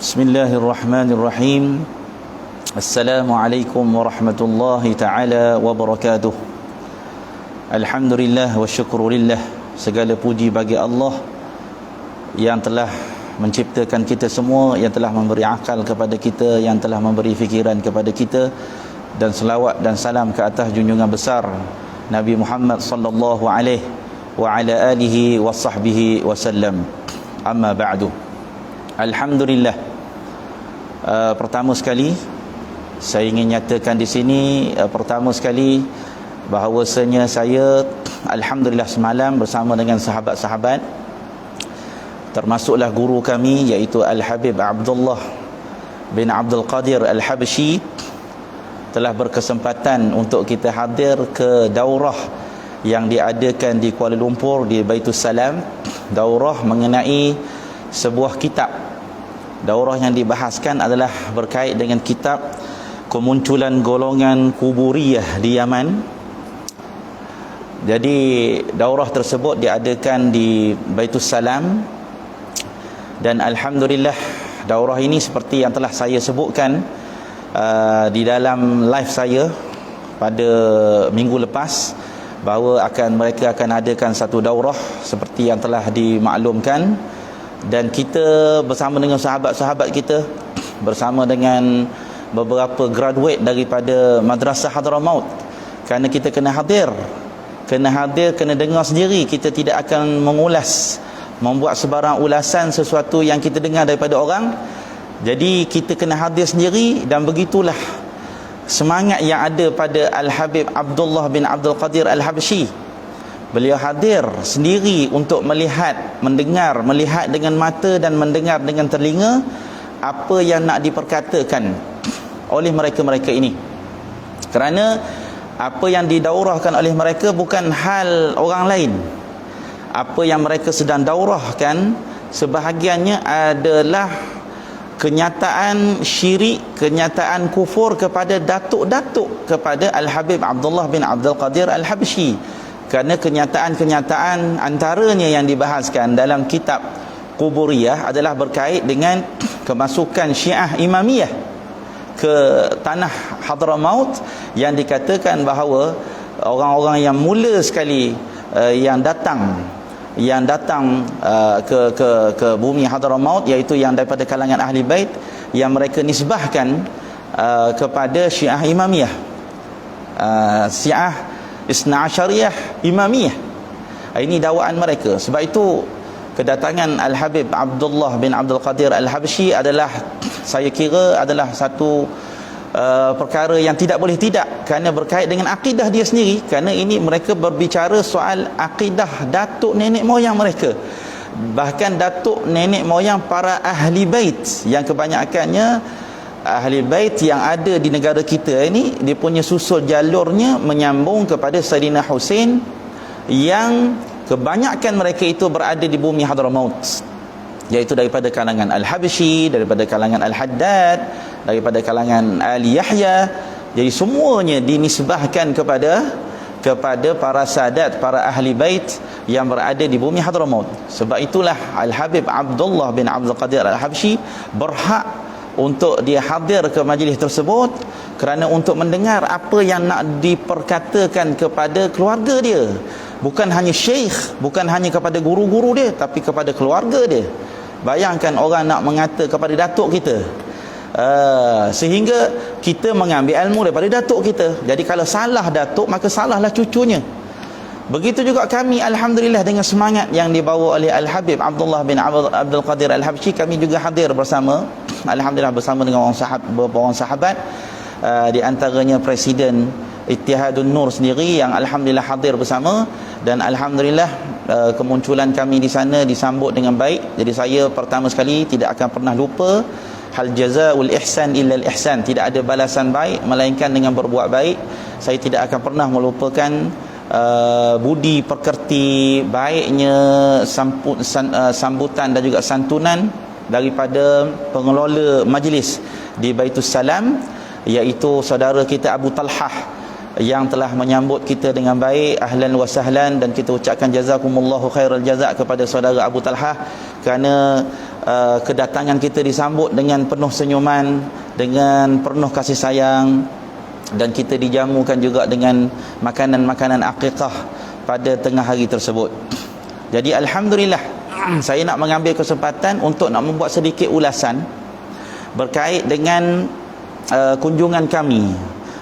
Bismillahirrahmanirrahim. Assalamualaikum warahmatullahi taala wabarakatuh. Alhamdulillah wa syukrulillah. Segala puji bagi Allah yang telah menciptakan kita semua, yang telah memberi akal kepada kita, yang telah memberi fikiran kepada kita, dan selawat dan salam ke atas junjungan besar Nabi Muhammad sallallahu alaihi wa ala alihi wa sahbihi wasallam. Amma ba'du. Alhamdulillah. Pertama sekali saya ingin nyatakan di sini, pertama sekali bahawasanya saya alhamdulillah semalam bersama dengan sahabat-sahabat, termasuklah guru kami iaitu Al-Habib Abdullah bin Abdul Qadir Al-Habshi, telah berkesempatan untuk kita hadir ke daurah yang diadakan di Kuala Lumpur di Baitus Salam. Daurah mengenai sebuah kitab. Daurah yang dibahaskan adalah berkait dengan kitab Kemunculan Golongan Kuburiyah di Yaman. Jadi daurah tersebut diadakan di Baitus Salam, dan alhamdulillah daurah ini seperti yang telah saya sebutkan di dalam live saya pada minggu lepas, bahawa mereka akan adakan satu daurah seperti yang telah dimaklumkan. Dan kita bersama dengan sahabat-sahabat kita, bersama dengan beberapa graduate daripada Madrasah Hadramaut, kerana kita kena hadir, kena dengar sendiri. Kita tidak akan mengulas, membuat sebarang ulasan sesuatu yang kita dengar daripada orang. Jadi kita kena hadir sendiri, dan begitulah semangat yang ada pada Al-Habib Abdullah bin Abdul Qadir Al-Habshi. Beliau hadir sendiri untuk melihat, mendengar, melihat dengan mata dan mendengar dengan telinga apa yang nak diperkatakan oleh mereka-mereka ini. Kerana apa yang didaurahkan oleh mereka bukan hal orang lain. Apa yang mereka sedang daurahkan sebahagiannya adalah kenyataan syirik, kenyataan kufur kepada datuk-datuk kepada Al-Habib Abdullah bin Abdul Qadir Al-Habshi. Kerana kenyataan-kenyataan antaranya yang dibahaskan dalam kitab Kuburiyah adalah berkait dengan kemasukan Syiah Imamiyah ke tanah Hadramaut, yang dikatakan bahawa orang-orang yang mula sekali yang datang ke bumi Hadramaut, iaitu yang daripada kalangan Ahli Bait, yang mereka nisbahkan kepada Syiah Imamiyah, Syiah Isna Asyariyah Imamiyah. Ini dakwaan mereka. Sebab itu kedatangan Al-Habib Abdullah bin Abdul Qadir Al-Habshi adalah, saya kira adalah satu perkara yang tidak boleh tidak, kerana berkait dengan akidah dia sendiri. Kerana ini mereka berbicara soal akidah datuk nenek moyang mereka, bahkan datuk nenek moyang para Ahli Bait, yang kebanyakannya Ahli Bait yang ada di negara kita ini, dia punya susul jalurnya menyambung kepada Sayyidina Husain, yang kebanyakan mereka itu berada di bumi Hadramaut, iaitu daripada kalangan Al-Habshi, daripada kalangan Al-Haddad, daripada kalangan Ali Yahya. Jadi semuanya dinisbahkan kepada para sadat, para Ahli Bait yang berada di bumi Hadramaut. Sebab itulah Al-Habib Abdullah bin Abdul Qadir Al-Habshi berhak untuk dia hadir ke majlis tersebut, kerana untuk mendengar apa yang nak diperkatakan kepada keluarga dia. Bukan hanya syekh, bukan hanya kepada guru-guru dia, tapi kepada keluarga dia. Bayangkan orang nak mengata kepada datuk kita, sehingga kita mengambil ilmu daripada datuk kita. Jadi kalau salah datuk, maka salahlah cucunya. Begitu juga kami, alhamdulillah, dengan semangat yang dibawa oleh Al-Habib Abdullah bin Abdul Qadir Al-Habshi, kami juga hadir bersama, alhamdulillah, bersama dengan beberapa orang sahabat, di antaranya Presiden Ittihadun Nur sendiri, yang alhamdulillah hadir bersama. Dan alhamdulillah kemunculan kami di sana disambut dengan baik. Jadi saya pertama sekali tidak akan pernah lupa, hal jazaa'ul ihsan illa al ihsan, tidak ada balasan baik melainkan dengan berbuat baik. Saya tidak akan pernah melupakan budi pekerti baiknya sambutan dan juga santunan daripada pengelola majlis di Baitus Salam, iaitu saudara kita Abu Talhah, yang telah menyambut kita dengan baik, ahlan wa sahlan, dan kita ucapkan jazakumullahu khairal jazak kepada saudara Abu Talhah kerana kedatangan kita disambut dengan penuh senyuman, dengan penuh kasih sayang, dan kita dijamukan juga dengan makanan-makanan akikah pada tengah hari tersebut. Jadi alhamdulillah, saya nak mengambil kesempatan untuk nak membuat sedikit ulasan berkait dengan kunjungan kami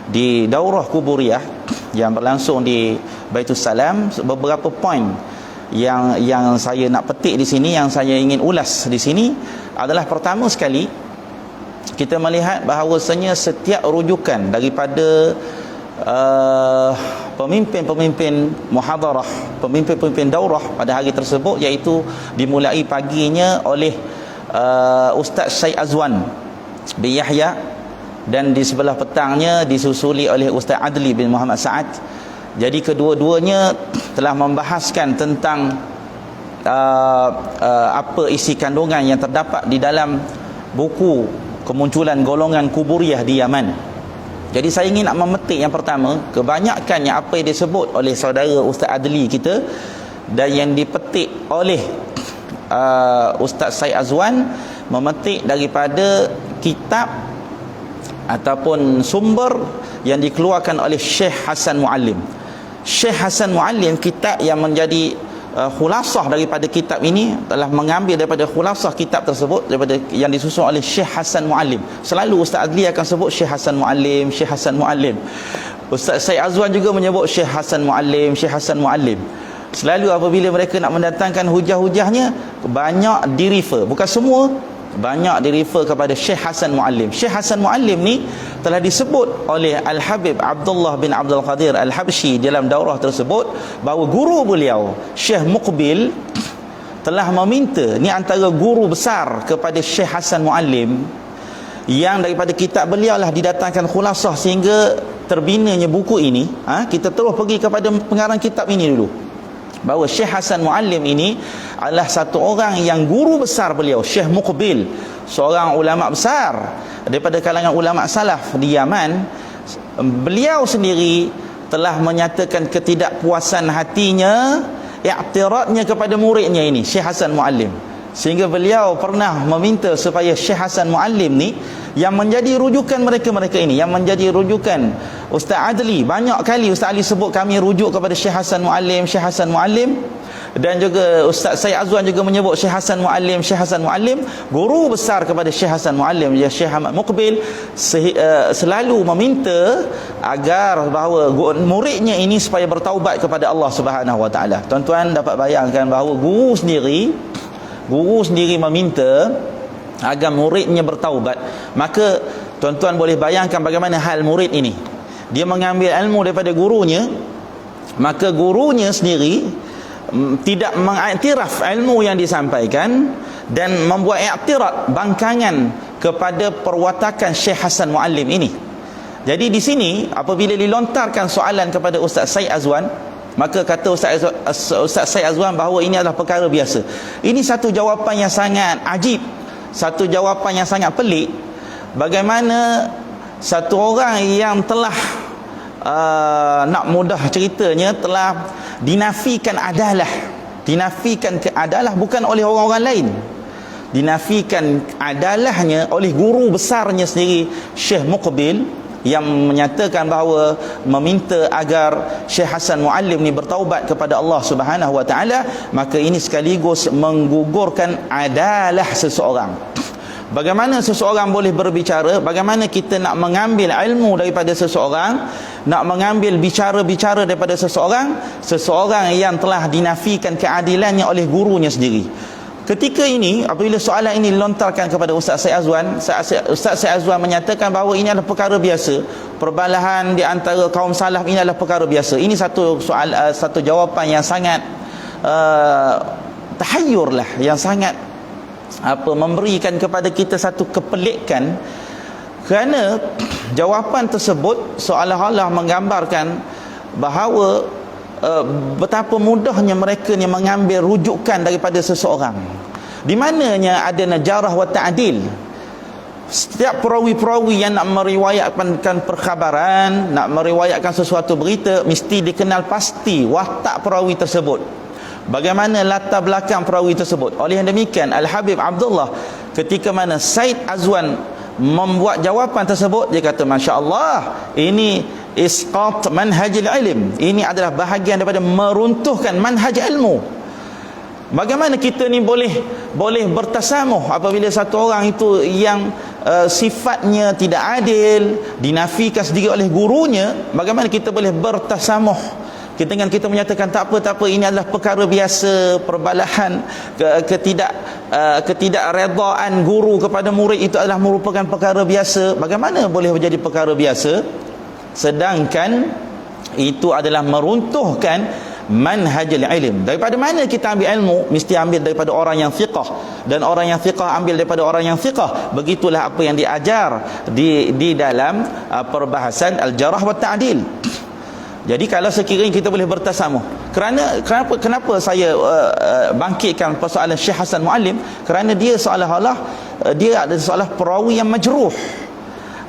di daurah kuburiyah yang berlangsung di Baitus Salam. Beberapa poin yang saya nak petik di sini, yang saya ingin ulas di sini adalah, pertama sekali, kita melihat bahawasanya setiap rujukan daripada pemimpin-pemimpin muhadarah, pemimpin-pemimpin daurah pada hari tersebut, iaitu dimulai paginya oleh Ustaz Syed Azwan bin Yahya, dan di sebelah petangnya disusuli oleh Ustaz Adli bin Muhammad Sa'ad. Jadi kedua-duanya telah membahaskan tentang apa isi kandungan yang terdapat di dalam buku kemunculan golongan kuburiyah di Yaman. Jadi saya ingin nak memetik yang pertama, kebanyakannya apa yang disebut oleh saudara Ustaz Adli kita dan yang dipetik oleh Ustaz Syed Azwan, memetik daripada kitab ataupun sumber yang dikeluarkan oleh Syekh Hasan Muallim. Syekh Hasan Muallim, kitab yang menjadi khulasah daripada kitab ini, telah mengambil daripada khulasah kitab tersebut daripada yang disusun oleh Syekh Hasan Muallim. Selalu Ustaz Adli akan sebut Syekh Hasan Muallim, Syekh Hasan Muallim. Ustaz Syed Azwan juga menyebut Syekh Hasan Muallim, Syekh Hasan Muallim. Selalu apabila mereka nak mendatangkan hujah-hujahnya, banyak direfer, bukan semua, banyak direfer kepada Syekh Hasan Muallim. Syekh Hasan Muallim ni telah disebut oleh Al-Habib Abdullah bin Abdul Qadir Al-Habsyi dalam daurah tersebut bahawa guru beliau Syekh Muqbil telah meminta, ni antara guru besar kepada Syekh Hasan Muallim, yang daripada kitab beliau lah didatangkan khulasah sehingga terbinanya buku ini. Kita terus pergi kepada pengarang kitab ini dulu, bahawa Syekh Hasan Muallim ini adalah satu orang yang guru besar beliau, Syekh Muqbil, seorang ulama besar daripada kalangan ulama salaf di Yaman. Beliau sendiri telah menyatakan ketidakpuasan hatinya, i'tiradnya kepada muridnya ini, Syekh Hasan Muallim, sehingga beliau pernah meminta supaya Syekh Hasan Muallim ni, yang menjadi rujukan mereka-mereka ini, yang menjadi rujukan Ustaz Adli. Banyak kali Ustaz Adli sebut kami rujuk kepada Syekh Hasan Muallim, Syekh Hasan Muallim, dan juga Ustaz Syed Azwan juga menyebut Syekh Hasan Muallim, Syekh Hasan Muallim. Guru besar kepada Syekh Hasan Muallim, Syekh Ahmad Muqbil, selalu meminta agar bahawa muridnya ini supaya bertaubat kepada Allah Subhanahu Wa Taala. Tuan-tuan dapat bayangkan bahawa guru sendiri meminta agar muridnya bertaubat. Maka tuan-tuan boleh bayangkan bagaimana hal murid ini. Dia mengambil ilmu daripada gurunya, maka gurunya sendiri tidak mengiktiraf ilmu yang disampaikan dan membuat iktirad, bangkangan kepada perwatakan Syekh Hasan Muallim ini. Jadi di sini apabila dilontarkan soalan kepada Ustaz Syed Azwan, maka kata Ustaz Syed Azwan bahawa ini adalah perkara biasa. Ini satu jawapan yang sangat ajib, satu jawapan yang sangat pelik. Bagaimana satu orang yang telah nak mudah ceritanya, telah dinafikan adalah bukan oleh orang-orang lain, dinafikan adalahnya oleh guru besarnya sendiri, Syekh Muqbil, yang menyatakan bahawa meminta agar Syekh Hasan Muallim ni bertaubat kepada Allah Subhanahu Wa Taala. Maka ini sekaligus menggugurkan adalah seseorang. Bagaimana seseorang boleh berbicara, bagaimana kita nak mengambil ilmu daripada seseorang, nak mengambil bicara-bicara daripada seseorang yang telah dinafikan keadilannya oleh gurunya sendiri. Ketika ini, apabila soalan ini dilontarkan kepada Ustaz Syed Azwan, Ustaz Syed Azwan menyatakan bahawa ini adalah perkara biasa. Perbalahan di antara kaum salaf ini adalah perkara biasa. Ini satu jawapan yang sangat tahayyur lah, yang sangat memberikan kepada kita satu kepelikan, kerana jawapan tersebut seolah-olah menggambarkan bahawa betapa mudahnya mereka ni mengambil rujukan daripada seseorang, di mananya ada najarah wa ta'dil. Setiap perawi-perawi yang nak meriwayatkan perkhabaran, nak meriwayatkan sesuatu berita, mesti dikenal pasti watak perawi tersebut. bagaimana latar belakang perawi tersebut. Oleh yang demikian, Al-Habib Abdullah ketika mana Said Azwan membuat jawapan tersebut, dia kata, Masya Allah, ini isqat manhajil ilm, ini adalah bahagian daripada meruntuhkan manhaj ilmu. Bagaimana kita ni boleh bertasamuh apabila satu orang itu yang sifatnya tidak adil, dinafikan sendiri oleh gurunya, bagaimana kita boleh bertasamuh dengan kita menyatakan tak apa, ini adalah perkara biasa, perbalahan, ketidakredaan guru kepada murid itu adalah merupakan perkara biasa. Bagaimana boleh menjadi perkara biasa sedangkan itu adalah meruntuhkan manhajul ilm? Daripada mana kita ambil ilmu? Mesti ambil daripada orang yang fiqh, dan orang yang fiqh ambil daripada orang yang fiqh. Begitulah apa yang diajar di dalam perbahasan al-jarh wa ta'dil. Jadi kalau sekiranya kita boleh bertasamuh, kenapa saya bangkitkan persoalan Syekh Hasan Muallim? Kerana dia seolah-olah dia ada seolah perawi yang majruh.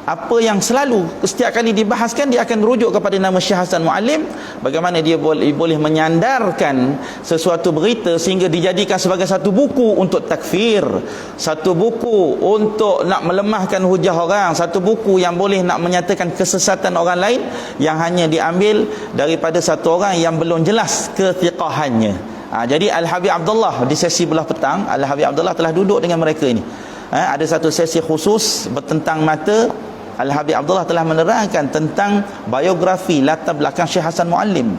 Apa yang selalu setiap kali dibahaskan, dia akan merujuk kepada nama Syekh Hasan Muallim. Bagaimana dia boleh menyandarkan sesuatu berita sehingga dijadikan sebagai satu buku untuk takfir, satu buku untuk nak melemahkan hujah orang, satu buku yang boleh nak menyatakan kesesatan orang lain yang hanya diambil daripada satu orang yang belum jelas kethiqahannya. Jadi Al-Habib Abdullah di sesi belah petang, Al-Habib Abdullah telah duduk dengan mereka ini. Ada satu sesi khusus bertentang mata. Al-Habib Abdullah telah menerangkan tentang biografi latar belakang Syekh Hasan Muallim,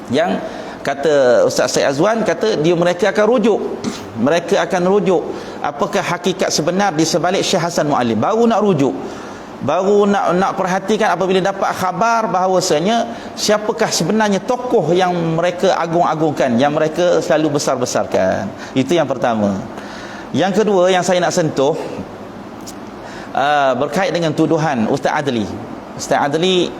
yang kata Ustaz Said Azwan, kata mereka akan rujuk apakah hakikat sebenar di sebalik Syekh Hasan Muallim, baru nak rujuk, baru nak perhatikan apabila dapat khabar bahawasanya siapakah sebenarnya tokoh yang mereka agung-agungkan, yang mereka selalu besar-besarkan. Itu yang pertama. Yang kedua yang saya nak sentuh berkait dengan tuduhan Ustaz Adli. Ustaz Adli,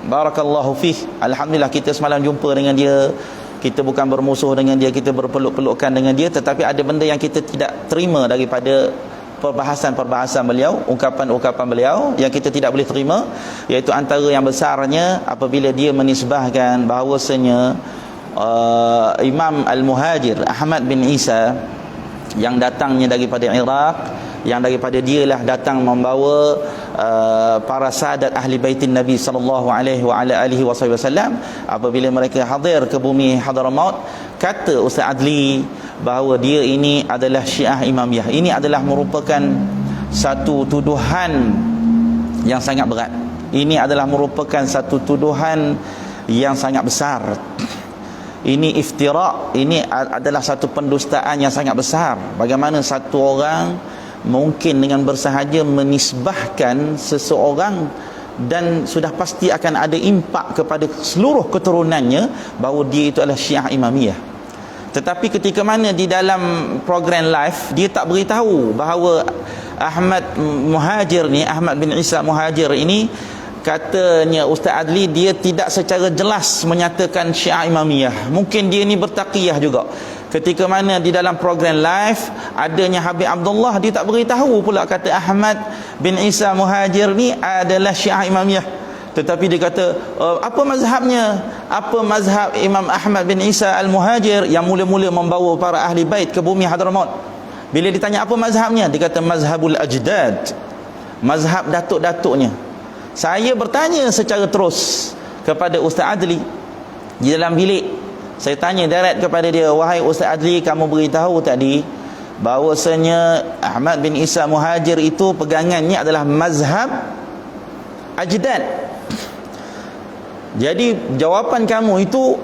barakallahu fih, alhamdulillah kita semalam jumpa dengan dia. Kita bukan bermusuh dengan dia, kita berpeluk-pelukan dengan dia, tetapi ada benda yang kita tidak terima daripada perbahasan beliau, ungkapan-ungkapan beliau yang kita tidak boleh terima, iaitu antara yang besarnya apabila dia menisbahkan bahawasanya Imam Al-Muhajir Ahmad bin Isa yang datangnya daripada Iraq, yang daripada dialah datang membawa para sahadat ahli baitin Nabi sallallahu alaihi wasallam apabila mereka hadir ke bumi Hadramaut. Kata Ustaz Adli bahawa dia ini adalah Syiah Imamiyah. Ini adalah merupakan satu tuduhan yang sangat berat. Ini adalah merupakan satu tuduhan yang sangat besar. Ini iftira, ini adalah satu pendustaan yang sangat besar. Bagaimana satu orang mungkin dengan bersahaja menisbahkan seseorang dan sudah pasti akan ada impak kepada seluruh keturunannya bahawa dia itu adalah Syiah Imamiyah. Tetapi ketika mana di dalam program live dia tak beritahu bahawa Ahmad bin Isa Muhajir ini, katanya Ustaz Adli, dia tidak secara jelas menyatakan Syiah Imamiyah. Mungkin dia ni bertaqiyah juga. Ketika mana di dalam program live adanya Habib Abdullah, dia tak beritahu pula kata Ahmad bin Isa Muhajir ni adalah Syiah Imamiyah. Tetapi dia kata apa mazhabnya? Apa mazhab Imam Ahmad bin Isa Al-Muhajir yang mula-mula membawa para ahli bait ke bumi Hadramaut? Bila ditanya apa mazhabnya, dia kata mazhabul ajdad, mazhab datuk-datuknya. Saya bertanya secara terus kepada Ustaz Adli di dalam bilik. Saya tanya direct kepada dia, wahai Ustaz Adli, kamu beritahu tadi bahawasanya Ahmad bin Isa Muhajir itu pegangannya adalah mazhab ajdad. Jadi jawapan kamu itu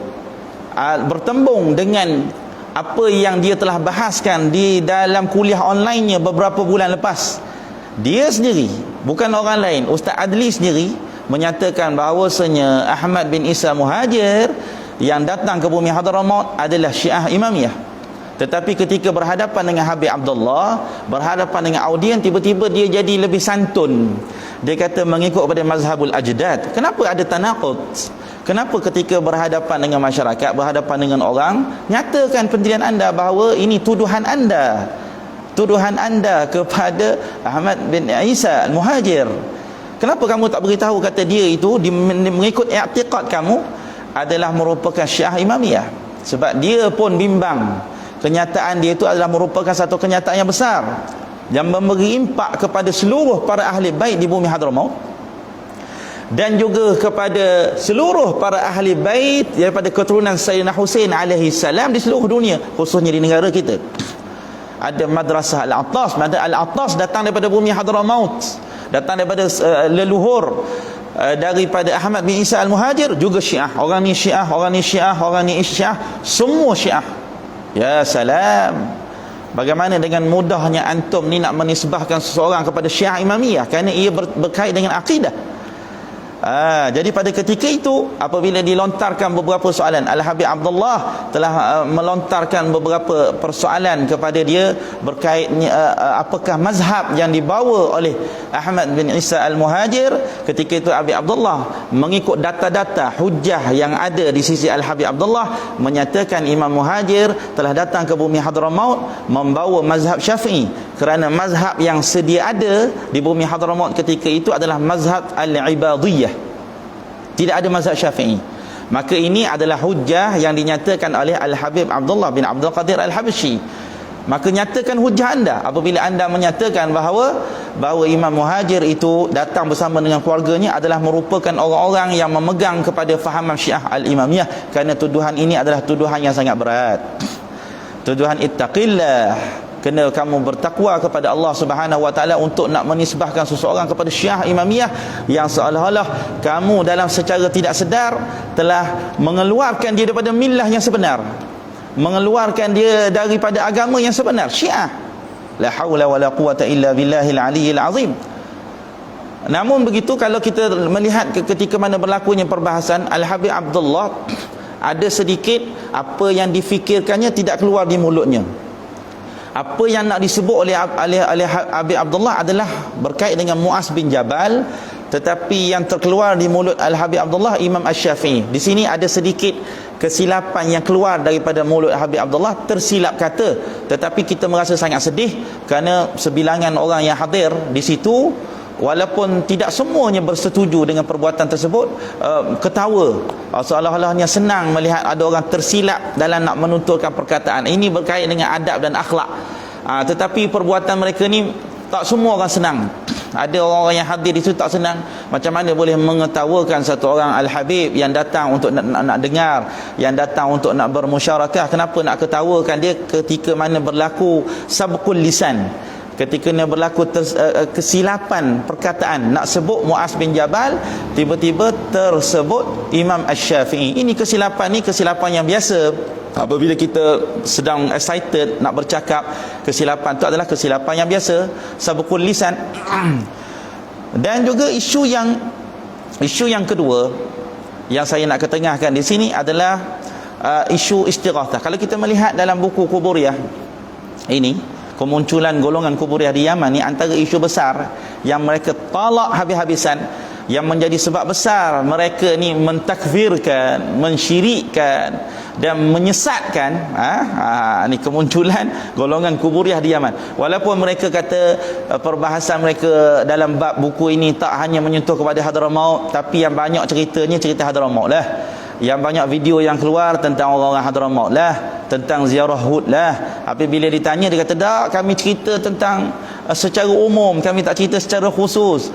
bertembung dengan apa yang dia telah bahaskan di dalam kuliah online-nya beberapa bulan lepas. Dia sendiri, bukan orang lain, Ustaz Adli sendiri menyatakan bahawasanya Ahmad bin Isa Muhajir yang datang ke bumi Hadramaut adalah Syiah Imamiyah. Tetapi ketika berhadapan dengan Habib Abdullah, berhadapan dengan audien, tiba-tiba dia jadi lebih santun. Dia kata mengikut pada mazhabul ajdad. Kenapa ada tanaqud? Kenapa ketika berhadapan dengan masyarakat, berhadapan dengan orang, nyatakan pendirian anda bahawa ini tuduhan anda kepada Ahmad bin Isa Al-Muhajir. Kenapa kamu tak beritahu kata dia itu mengikut i'tiqad kamu adalah merupakan Syiah Imamiyah? Sebab dia pun bimbang. Kenyataan dia itu adalah merupakan satu kenyataan yang besar yang memberi impak kepada seluruh para ahli bait di bumi Hadramaut, dan juga kepada seluruh para ahli bait daripada keturunan Sayyidina Husain alaihi salam di seluruh dunia, khususnya di negara kita. Ada madrasah Al-Attas. Al-Attas datang daripada bumi Hadramaut, datang daripada leluhur daripada Ahmad bin Isa Al-Muhajir, juga Syiah. Orang ni Syiah, orang ni Syiah, orang ni Syiah, semua Syiah. Ya salam. Bagaimana dengan mudahnya antum ni nak menisbahkan seseorang kepada Syiah Imamiyah kerana ia berkait dengan akidah. Jadi pada ketika itu, apabila dilontarkan beberapa soalan, Al-Habib Abdullah telah melontarkan beberapa persoalan kepada dia berkait apakah mazhab yang dibawa oleh Ahmad bin Isa Al-Muhajir. Ketika itu Habib Abdullah mengikut data-data hujah yang ada di sisi Al-Habib Abdullah menyatakan Imam Muhajir telah datang ke bumi Hadramaut membawa mazhab Syafi'i, kerana mazhab yang sedia ada di bumi Hadramaut ketika itu adalah mazhab Al-Ibadiyah, tidak ada mazhab Syafi'i. Maka ini adalah hujah yang dinyatakan oleh Al-Habib Abdullah bin Abdul Qadir Al-Habsyi. Maka nyatakan hujah anda apabila anda menyatakan bahawa Imam Muhajir itu datang bersama dengan keluarganya adalah merupakan orang-orang yang memegang kepada fahaman Syiah Al-Imamiyah, kerana tuduhan ini adalah tuduhan yang sangat berat. Tuduhan ittaqillah, kena kamu bertakwa kepada Allah Subhanahu wa taala untuk nak menisbahkan seseorang kepada Syiah Imamiyah yang seolah-olah kamu dalam secara tidak sedar telah mengeluarkan dia daripada millah yang sebenar, mengeluarkan dia daripada agama yang sebenar, Syiah. La haula wala quwata illa billahil aliyyil azim. Namun begitu, kalau kita melihat ketika mana berlakunya perbahasan, Al-Habib Abdullah ada sedikit apa yang difikirkannya tidak keluar di mulutnya. Apa yang nak disebut oleh Habib Abdullah adalah berkait dengan Muaz bin Jabal, tetapi yang terkeluar di mulut Al-Habib Abdullah Imam Asy-Syafi'i. Di sini ada sedikit kesilapan yang keluar daripada mulut Habib Abdullah, tersilap kata. Tetapi kita merasa sangat sedih kerana sebilangan orang yang hadir di situ, walaupun tidak semuanya bersetuju dengan perbuatan tersebut, ketawa seolah-olahnya senang melihat ada orang tersilap dalam nak menuturkan perkataan. Ini berkait dengan adab dan akhlak. Tetapi perbuatan mereka ni tak semua orang senang. Ada orang-orang yang hadir di situ tak senang. Macam mana boleh mengetawakan satu orang Al-Habib yang datang untuk nak dengar, yang datang untuk nak bermusyarakah? Kenapa nak ketawakan dia ketika mana berlaku sabqul lisan, ketika dia berlaku kesilapan perkataan? Nak sebut Muaz bin Jabal, tiba-tiba tersebut Imam Asy-Syafi'i. Ini kesilapan yang biasa. Apabila kita sedang excited nak bercakap, kesilapan itu adalah kesilapan yang biasa, sabqul lisan. Dan juga isu yang kedua yang saya nak ketengahkan di sini adalah isu istighatsah. Kalau kita melihat dalam buku Kuburiyah ini, kemunculan golongan Kuburiyah di Yaman ni antara isu besar yang mereka talak habis-habisan, yang menjadi sebab besar mereka ni mentakfirkan, mensyirikkan dan menyesatkan ni kemunculan golongan Kuburiyah di Yaman. Walaupun mereka kata perbahasan mereka dalam bab buku ini tak hanya menyentuh kepada Hadramaut, tapi yang banyak ceritanya cerita Hadramaut lah. Yang banyak video yang keluar tentang orang-orang Hadramaut lah, tentang ziarah Hud lah. Apabila ditanya, dia kata, tak, kami cerita tentang secara umum, kami tak cerita secara khusus.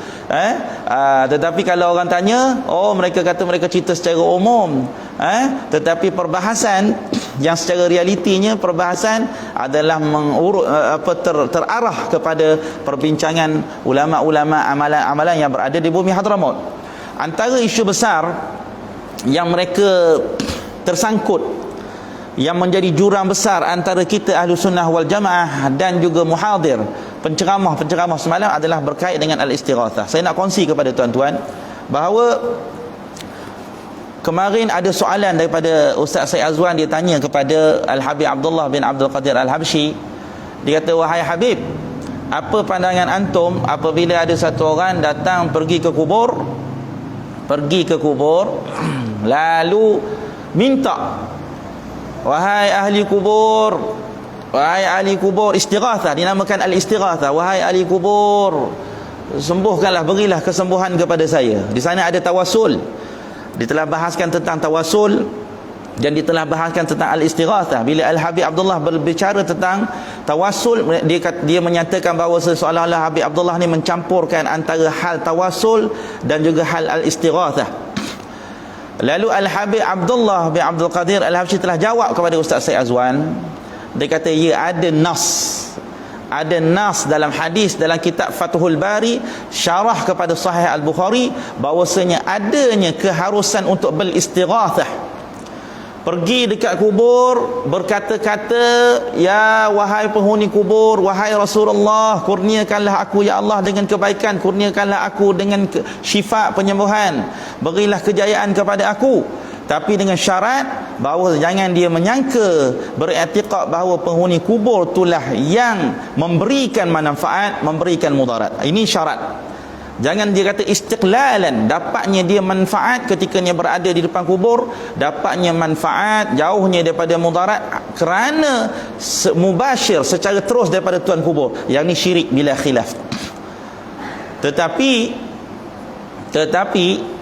Tetapi kalau orang tanya, mereka kata mereka cerita secara umum. Tetapi perbahasan yang secara realitinya, perbahasan adalah terarah kepada perbincangan ulama-ulama amalan-amalan yang berada di bumi Hadramaut. Antara isu besar yang mereka tersangkut, yang menjadi jurang besar antara kita Ahlu Sunnah wal Jamaah dan juga muhadir, penceramah semalam, adalah berkait dengan al-istighatsah. Saya nak kongsi kepada tuan-tuan bahawa kemarin ada soalan daripada Ustaz Syed Azwan. Dia tanya kepada Al-Habib Abdullah bin Abdul Qadir Al-Habsyi. Dia kata, wahai Habib, apa pandangan antum apabila ada satu orang datang pergi ke kubur lalu minta, wahai ahli kubur, istighatsah, dinamakan al-istighatsah, wahai ahli kubur, sembuhkanlah, berilah kesembuhan kepada saya. Di sana ada tawasul. Dia telah bahaskan tentang tawasul dan dia telah bahaskan tentang al-istighathah. Bila Al-Habib Abdullah berbicara tentang tawassul, dia menyatakan bahawa seolah-olah Habib Abdullah ni mencampurkan antara hal tawassul dan juga hal al-istighathah. Lalu Al-Habib Abdullah bin Abdul Qadir Al-Habsyi telah jawab kepada Ustaz Syed Azwan. Dia kata, ya, ada nas dalam hadis dalam kitab Fathul Bari syarah kepada Sahih Al-Bukhari bahawasanya adanya keharusan untuk beristighathah. Pergi dekat kubur, berkata-kata, ya wahai penghuni kubur, wahai Rasulullah, kurniakanlah aku ya Allah dengan kebaikan, kurniakanlah aku dengan syifa, penyembuhan, berilah kejayaan kepada aku. Tapi dengan syarat bahawa jangan dia menyangka, beriktikad bahawa penghuni kubur itulah yang memberikan manfaat, memberikan mudarat. Ini syarat. Jangan dia kata istiqlalan, dapatnya dia manfaat ketika dia berada di depan kubur, dapatnya manfaat jauhnya daripada mudarat kerana mubasyir, secara terus daripada tuan kubur. Yang ni syirik bila khilaf. Tetapi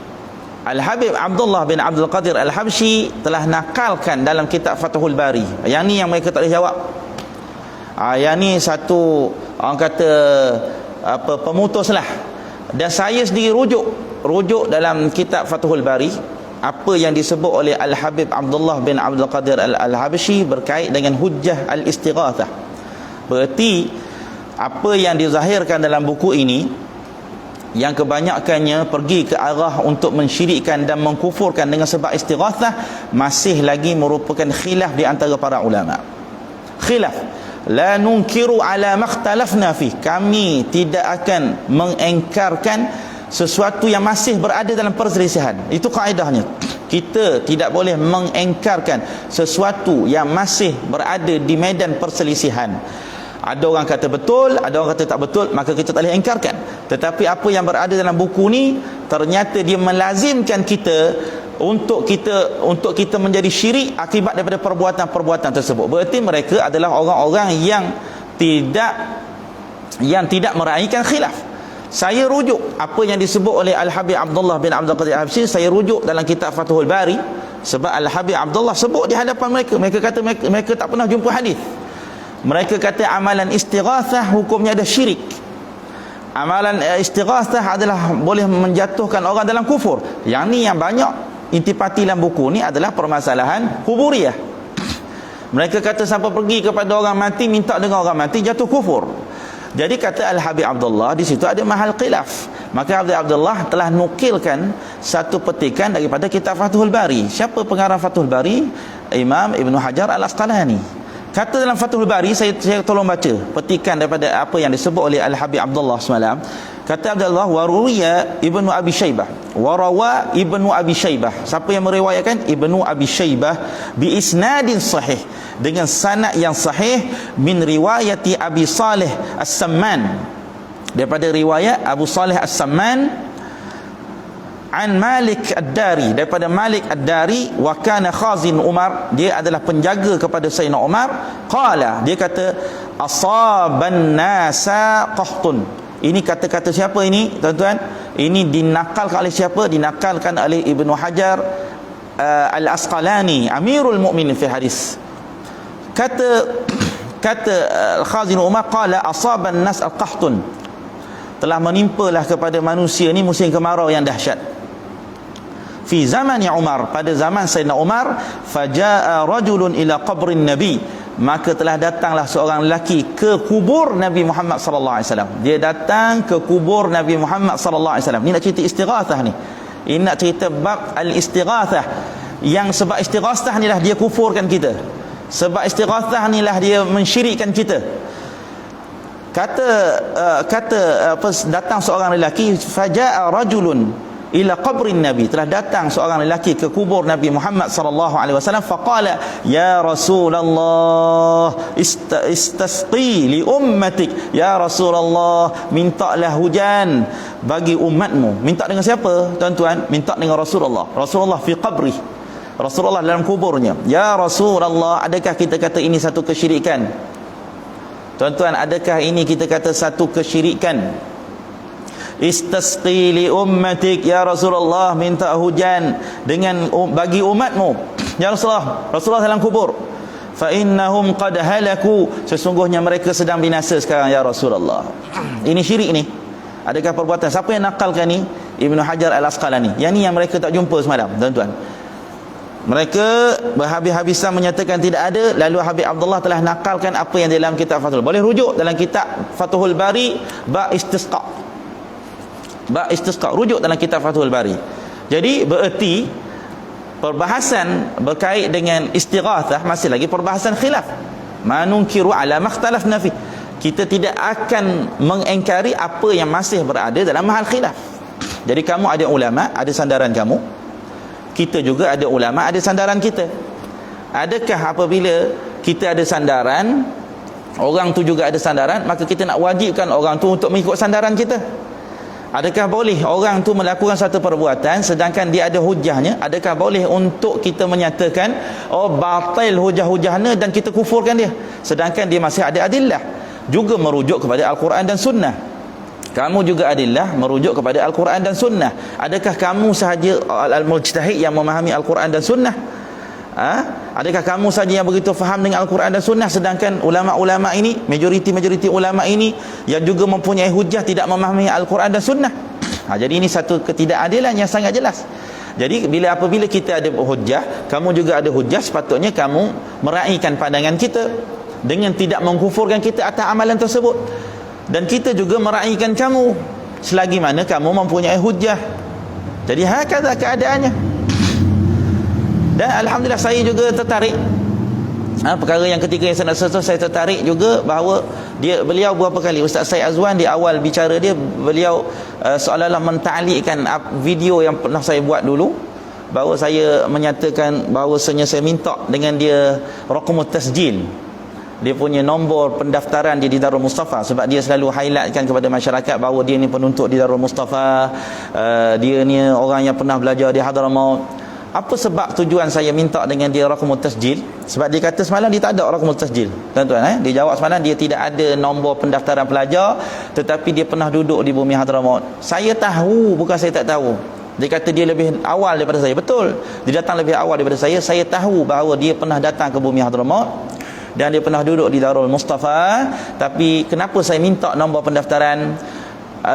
Al-Habib Abdullah bin Abdul Qadir Al-Habsyi telah nakalkan dalam kitab Fathul Bari. Yang ni yang mereka tak boleh jawab. Yang ni satu, orang kata pemutus lah. Dan saya sendiri rujuk dalam kitab Fathul Bari apa yang disebut oleh Al-Habib Abdullah bin Abdul Qadir Al-Habsyi berkait dengan hujjah al-istighathah. Berarti apa yang dizahirkan dalam buku ini, yang kebanyakannya pergi ke arah untuk mensyirikkan dan mengkufurkan dengan sebab istighathah, masih lagi merupakan khilaf di antara para ulama. Khilaf. La nunkiru ala makhtalafna fi. Kami tidak akan mengengkarkan sesuatu yang masih berada dalam perselisihan. Itu kaedahnya. Kita tidak boleh mengengkarkan sesuatu yang masih berada di medan perselisihan. Ada orang kata betul, ada orang kata tak betul, maka kita tak boleh engkarkan. Tetapi apa yang berada dalam buku ni, ternyata dia melazimkan kita untuk kita menjadi syirik akibat daripada perbuatan-perbuatan tersebut. Berarti mereka adalah orang-orang yang tidak meraihkan khilaf. Saya rujuk apa yang disebut oleh Al-Habib Abdullah bin Abdul Qadir Al-Habsyi, saya rujuk dalam kitab Fathul Bari, sebab Al-Habib Abdullah sebut di hadapan mereka. Mereka kata mereka tak pernah jumpa hadis. Mereka kata amalan istighathah hukumnya ada syirik. Amalan istighathah adalah boleh menjatuhkan orang dalam kufur. Yang ni yang banyak intipati dalam buku ni adalah permasalahan kuburiyah. Mereka kata siapa pergi kepada orang mati minta dengan orang mati jatuh kufur. Jadi kata Al-Habib Abdullah, di situ ada mahal khilaf. Maka Habib Abdullah telah nukilkan satu petikan daripada kitab Fathul Bari. Siapa pengarang Fathul Bari? Imam Ibn Hajar Al-Asqalani. Kata dalam Fathul Bari, saya tolong baca petikan daripada apa yang disebut oleh Al-Habib Abdullah semalam. Kata Abdullah, waruya Ibnu Abi Syaibah, warawa Ibnu Abi Syaibah. Siapa yang meriwayatkan? Ibnu Abi Syaibah bi isnadin sahih, dengan sanad yang sahih, min riwayati Abi Saleh As-Samman, daripada riwayat Abu Saleh As-Samman, an Malik Ad-Dari, daripada Malik Ad-Dari, wa kana khazin Umar, dia adalah penjaga kepada Sayyidina Umar. Qala, dia kata, asaban nasa qahtun. Ini kata-kata siapa ini, tuan-tuan? Ini dinakalkan oleh siapa? Dinakalkan oleh Ibnu Hajar Al-Asqalani, Amirul Mukminin fi hadis. Kata Khazin Umar, qala asaban nas al-qahtun, telah menimpalah kepada manusia ni musim kemarau yang dahsyat. Fi zaman Umar, pada zaman Sayyidina Umar, fajaa rajulun ila qabrin nabi, maka telah datanglah seorang lelaki ke kubur Nabi Muhammad sallallahu alaihi wasallam. Dia datang ke kubur Nabi Muhammad sallallahu alaihi wasallam. Ni nak cerita istighathah ni. Ini nak cerita bab al-istighathah. Yang sebab istighathah ni lah dia kufurkan kita. Sebab istighathah ni lah dia mensyirikkan kita. Datang seorang lelaki, fajaa rajulun ila qabrin nabi, telah datang seorang lelaki ke kubur Nabi Muhammad sallallahu alaihi wasallam, faqala ya Rasulullah istasqi li ummatik, ya Rasulullah mintalah hujan bagi umatmu. Minta dengan siapa, tuan-tuan? Minta dengan Rasulullah. Rasulullah fi qabri, Rasulullah dalam kuburnya. Ya Rasulullah, adakah kita kata ini satu kesyirikan? Tuan-tuan, adakah ini kita kata satu kesyirikan? Istasqi li ummatik, ya Rasulullah minta hujan dengan bagi umatmu. Ya Rasulullah dalam kubur. Fa innahum qad halaku, sesungguhnya mereka sedang binasa sekarang ya Rasulullah. Ini syirik ni. Adakah perbuatan? Siapa yang nakalkan ni? Ibnu Hajar Al-Asqalani. Yang ni yang mereka tak jumpa semalam, tuan-tuan. Mereka berhabis-habisan menyatakan tidak ada, lalu Habib Abdullah telah nakalkan apa yang dalam kitab Fathul. Boleh rujuk dalam kitab Fathul Bari bab istisqa. Bab istisqa, rujuk dalam kitab Fathul Bari. Jadi bererti perbahasan berkait dengan istighathah masih lagi perbahasan khilaf. Manunkiru ala makhtalafna fi. Kita tidak akan mengingkari apa yang masih berada dalam mahal khilaf. Jadi kamu ada ulama, ada sandaran kamu. Kita juga ada ulama, ada sandaran kita. Adakah apabila kita ada sandaran, orang tu juga ada sandaran, maka kita nak wajibkan orang tu untuk mengikut sandaran kita? Adakah boleh orang tu melakukan satu perbuatan sedangkan dia ada hujahnya? Adakah boleh untuk kita menyatakan batil hujah-hujahnya dan kita kufurkan dia sedangkan dia masih ada adillah? Juga merujuk kepada Al-Quran dan Sunnah. Kamu juga adillah merujuk kepada Al-Quran dan Sunnah. Adakah kamu sahaja al-mujtahid yang memahami Al-Quran dan Sunnah? Adakah kamu saja yang begitu faham dengan Al-Quran dan Sunnah sedangkan ulama-ulama ini, majoriti ulama ini yang juga mempunyai hujah tidak memahami Al-Quran dan Sunnah? Jadi ini satu ketidakadilan yang sangat jelas. Jadi apabila kita ada hujah, kamu juga ada hujah, sepatutnya kamu meraihkan pandangan kita dengan tidak mengkufurkan kita atas amalan tersebut. Dan kita juga meraihkan kamu selagi mana kamu mempunyai hujah. Jadi hakadha keadaannya. Dan alhamdulillah saya juga tertarik. Perkara yang ketiga yang saya tertarik juga bahawa beliau beberapa kali, Ustaz Syed Azwan di awal bicara dia, beliau seolah-olah menta'liqkan video yang pernah saya buat dulu, bahawa saya menyatakan bahawasanya saya minta dengan dia raqamut tasjil, dia punya nombor pendaftaran dia di Darul Mustafa, sebab dia selalu highlightkan kepada masyarakat bahawa dia ni penuntut di Darul Mustafa, dia ni orang yang pernah belajar di Hadramaut. Apa sebab tujuan saya minta dengan dia raqamut tasjil? Sebab dia kata semalam dia tak ada raqamut tasjil, tuan-tuan. Dia jawab semalam dia tidak ada nombor pendaftaran pelajar, tetapi dia pernah duduk di bumi Hadramaut. Saya tahu, bukan saya tak tahu. Dia kata dia lebih awal daripada saya. Betul, dia datang lebih awal daripada saya. Saya tahu bahawa dia pernah datang ke bumi Hadramaut dan dia pernah duduk di Darul Mustafa. Tapi kenapa saya minta nombor pendaftaran?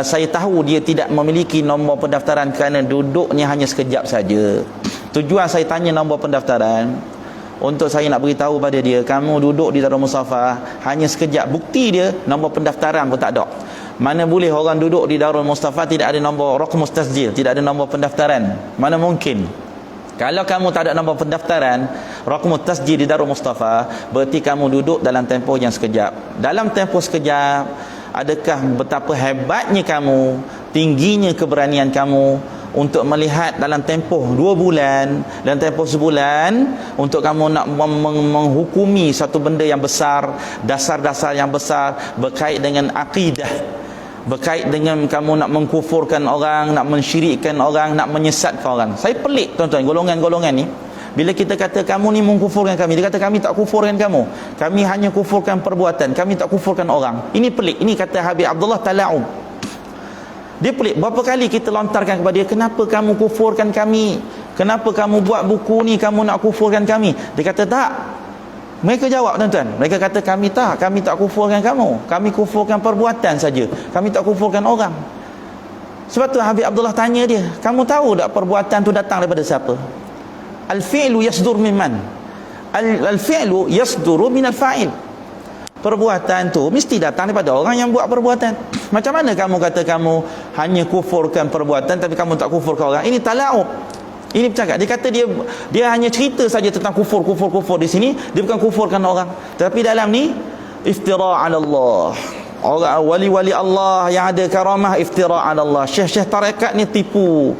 Saya tahu dia tidak memiliki nombor pendaftaran kerana duduknya hanya sekejap saja. Tujuan saya tanya nombor pendaftaran untuk saya nak beritahu pada dia, kamu duduk di Darul Mustafa hanya sekejap. Bukti dia nombor pendaftaran pun tak ada. Mana boleh orang duduk di Darul Mustafa tidak ada nombor raqamus tasjil, tidak ada nombor pendaftaran? Mana mungkin? Kalau kamu tak ada nombor pendaftaran, raqamut tasjil di Darul Mustafa, berarti kamu duduk dalam tempoh yang sekejap. Dalam tempoh sekejap, adakah betapa hebatnya kamu, tingginya keberanian kamu untuk melihat dalam tempoh 2 bulan, dalam tempoh sebulan, untuk kamu nak menghukumi satu benda yang besar, dasar-dasar yang besar berkait dengan akidah, berkait dengan kamu nak mengkufurkan orang, nak mensyirikkan orang, nak menyesatkan orang. Saya pelik, tuan-tuan, golongan-golongan ni. Bila kita kata kamu ni mengkufurkan kami, dia kata kami tak kufurkan kamu, kami hanya kufurkan perbuatan, kami tak kufurkan orang. Ini pelik. Ini kata Habib Abdullah Tala'um. Dia pelik. Berapa kali kita lontarkan kepada dia, kenapa kamu kufurkan kami? Kenapa kamu buat buku ni, kamu nak kufurkan kami? Dia kata tak. Mereka jawab, tuan-tuan. Mereka kata kami tak kufurkan kamu. Kami kufurkan perbuatan saja. Kami tak kufurkan orang. Sebab tu Habib Abdullah tanya dia, kamu tahu tak perbuatan tu datang daripada siapa? Al-fi'lu yasdur mimman? Al-fi'lu yasduru minal fa'il. Perbuatan tu mesti datang daripada orang yang buat perbuatan. Macam mana kamu kata kamu hanya kufurkan perbuatan tapi kamu tak kufurkan orang? Ini tala'ub. Ini bercakap. Dia kata dia hanya cerita saja tentang kufur di sini, dia bukan kufurkan orang. Tapi dalam ni iftira' 'ala Allah. Orang wali-wali Allah yang ada karamah iftira' 'ala Allah. Syekh-syekh tarekat ni tipu.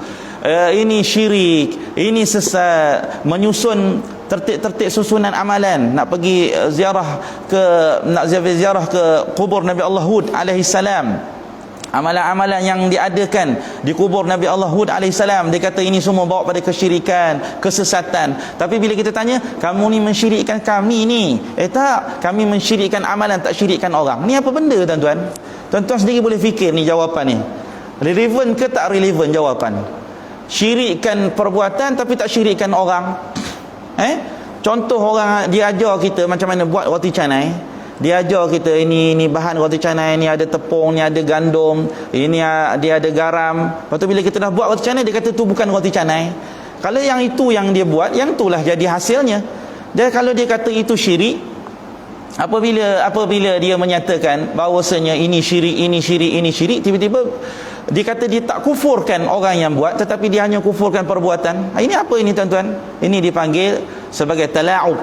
Ini syirik, ini sesat, menyusun tertib-tertib susunan amalan, nak pergi ziarah ke kubur Nabi Allah Hud alaihi salam, amalan-amalan yang diadakan di kubur Nabi Allah Hud alaihi salam, dia kata ini semua bawa pada kesyirikan, kesesatan. Tapi bila kita tanya, kamu ni mensyirikkan kami ni? Tak, kami mensyirikkan amalan, tak syirikkan orang. Ni apa benda, tuan-tuan? Tuan-tuan sendiri boleh fikir ni jawapan ni. Relevan ke tak relevan jawapan? Syirikkan perbuatan tapi tak syirikkan orang. Contoh orang dia ajar kita macam mana buat roti canai. Dia ajar kita ini bahan roti canai, ni ada tepung, ni ada gandum, ini dia ada garam. Lepas tu bila kita dah buat roti canai, dia kata tu bukan roti canai. Kalau yang itu yang dia buat, yang itulah jadi hasilnya. Dan kalau dia kata itu syirik, apabila dia menyatakan bahawasanya ini syirik, tiba-tiba dia kata dia tak kufurkan orang yang buat, tetapi dia hanya kufurkan perbuatan. Ini apa ini tuan-tuan? Ini dipanggil sebagai tala'ub,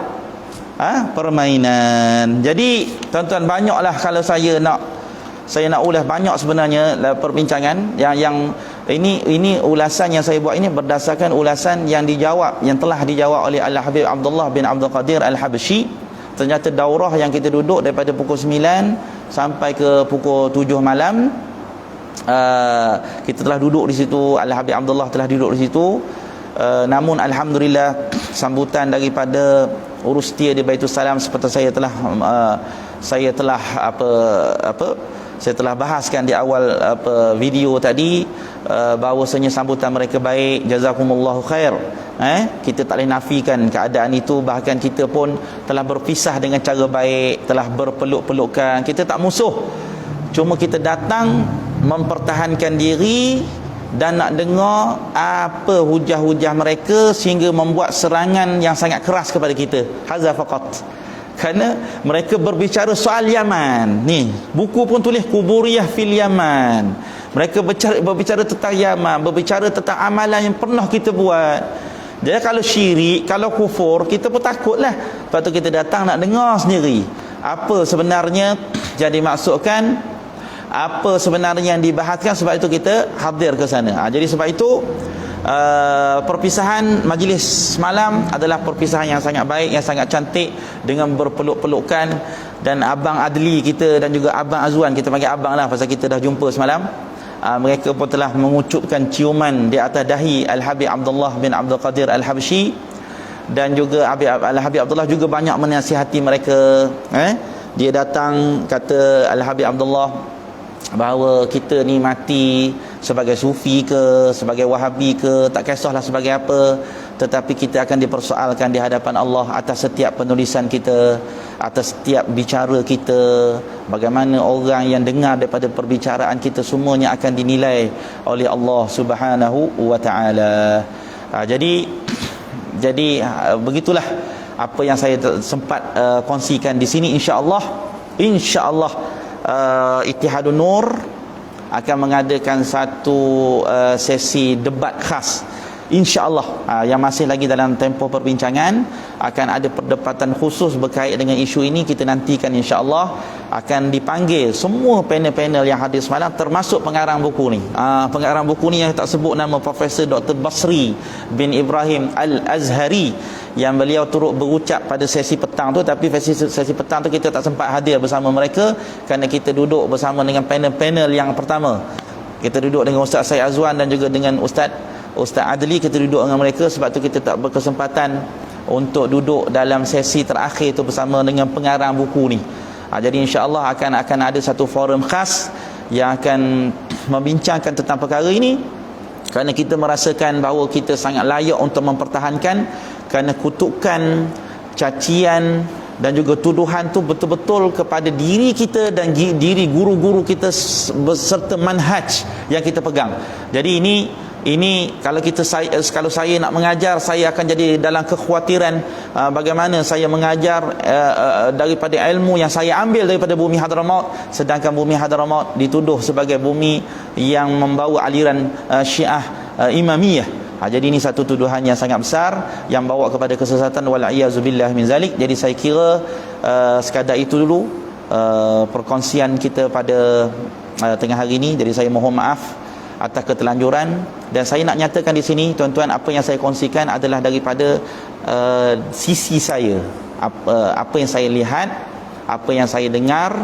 permainan. Jadi tuan-tuan, banyaklah kalau saya nak ulas banyak sebenarnya perbincangan yang ini ulasan yang saya buat ini berdasarkan ulasan yang telah dijawab oleh Al-Habib Abdullah bin Abdul Qadir Al-Habsyi. Ternyata daurah yang kita duduk daripada pukul 9 sampai ke pukul 7 malam, kita telah duduk di situ, Al-Habib Abdullah telah duduk di situ. Namun alhamdulillah, sambutan daripada urus setia di Baitul Salam seperti saya telah bahaskan di awal video tadi, bahawasanya sambutan mereka baik, jazakumullahu khair. Kita tak boleh nafikan keadaan itu. Bahkan kita pun telah berpisah dengan cara baik, telah berpeluk-pelukan. Kita tak musuh, cuma kita datang mempertahankan diri dan nak dengar apa hujah-hujah mereka sehingga membuat serangan yang sangat keras kepada kita. Hadza faqat. Kerana mereka berbicara soal Yaman. Ni, buku pun tulis Kuburiyah fil Yaman. Mereka berbicara tentang Yaman, berbicara tentang amalan yang pernah kita buat. Jadi kalau syirik, kalau kufur, kita pun takutlah. Lepas tu kita datang nak dengar sendiri apa sebenarnya yang dimaksudkan, apa sebenarnya yang dibahaskan. Sebab itu kita hadir ke sana. Jadi sebab itu perpisahan majlis malam adalah perpisahan yang sangat baik, yang sangat cantik, dengan berpeluk-pelukan. Dan Abang Adli kita dan juga Abang Azwan, kita panggil Abang lah pasal kita dah jumpa semalam, mereka pun telah mengucupkan ciuman di atas dahi Al-Habib Abdullah bin Abdul Qadir Al-Habsyi. Dan juga Al-Habib Abdullah juga banyak menasihati mereka. Dia datang kata Al-Habib Abdullah bahawa kita ni mati sebagai sufi ke, sebagai wahabi ke, tak kisahlah sebagai apa, tetapi kita akan dipersoalkan di hadapan Allah atas setiap penulisan kita, atas setiap bicara kita. Bagaimana orang yang dengar daripada perbicaraan kita, semuanya akan dinilai oleh Allah Subhanahu wa taala. Jadi begitulah apa yang saya sempat kongsikan di sini. Insya-Allah Ittihadun Nur akan mengadakan satu sesi debat khas, insya-Allah. Yang masih lagi dalam tempoh perbincangan, akan ada perdebatan khusus berkait dengan isu ini. Kita nantikan, insya-Allah akan dipanggil semua panel-panel yang hadir semalam, termasuk pengarang buku ni. Pengarang buku ni yang tak sebut nama, Profesor Dr. Basri bin Ibrahim Al-Azhari, yang beliau turut berucap pada sesi petang tu. Tapi sesi petang tu kita tak sempat hadir bersama mereka kerana kita duduk bersama dengan panel-panel yang pertama. Kita duduk dengan Ustaz Syed Azwan dan juga dengan Ustaz Adli. Kita duduk dengan mereka, sebab tu kita tak berkesempatan untuk duduk dalam sesi terakhir tu bersama dengan pengarang buku ni. Jadi insya-Allah akan ada satu forum khas yang akan membincangkan tentang perkara ini, kerana kita merasakan bahawa kita sangat layak untuk mempertahankan, kerana kutukan, cacian dan juga tuduhan tu betul-betul kepada diri kita dan diri guru-guru kita beserta manhaj yang kita pegang. Jadi ini kalau saya nak mengajar, saya akan jadi dalam kekhawatiran bagaimana saya mengajar daripada ilmu yang saya ambil daripada bumi Hadramaut, sedangkan bumi Hadramaut dituduh sebagai bumi yang membawa aliran Syiah Imamiyah. Jadi ini satu tuduhan yang sangat besar yang bawa kepada kesesatan, wal-iyazubillah min zalik. Jadi saya kira sekadar itu dulu perkongsian kita pada tengah hari ini. Jadi saya mohon maaf atas ketelanjuran, dan saya nak nyatakan di sini, tuan-tuan, apa yang saya kongsikan adalah daripada sisi saya, apa yang saya lihat, apa yang saya dengar,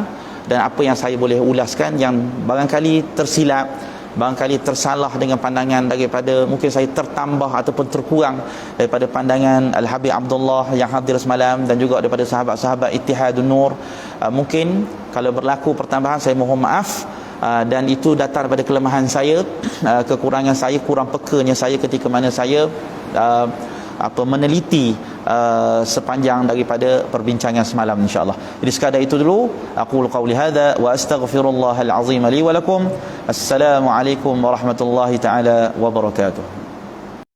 dan apa yang saya boleh ulaskan. Yang barangkali tersilap, barangkali tersalah dengan pandangan daripada, mungkin saya tertambah ataupun terkurang daripada pandangan Al-Habib Abdullah yang hadir semalam, dan juga daripada sahabat-sahabat Ittihadun Nur. Mungkin kalau berlaku pertambahan, saya mohon maaf. Dan itu datang daripada kelemahan saya, kekurangan saya, kurang pekanya saya ketika mana saya meneliti sepanjang daripada perbincangan semalam insya-Allah. Jadi sekadar itu dulu, aku qauli hadza wa astaghfirullahal azim li wa lakum. Assalamualaikum warahmatullahi taala wabarakatuh.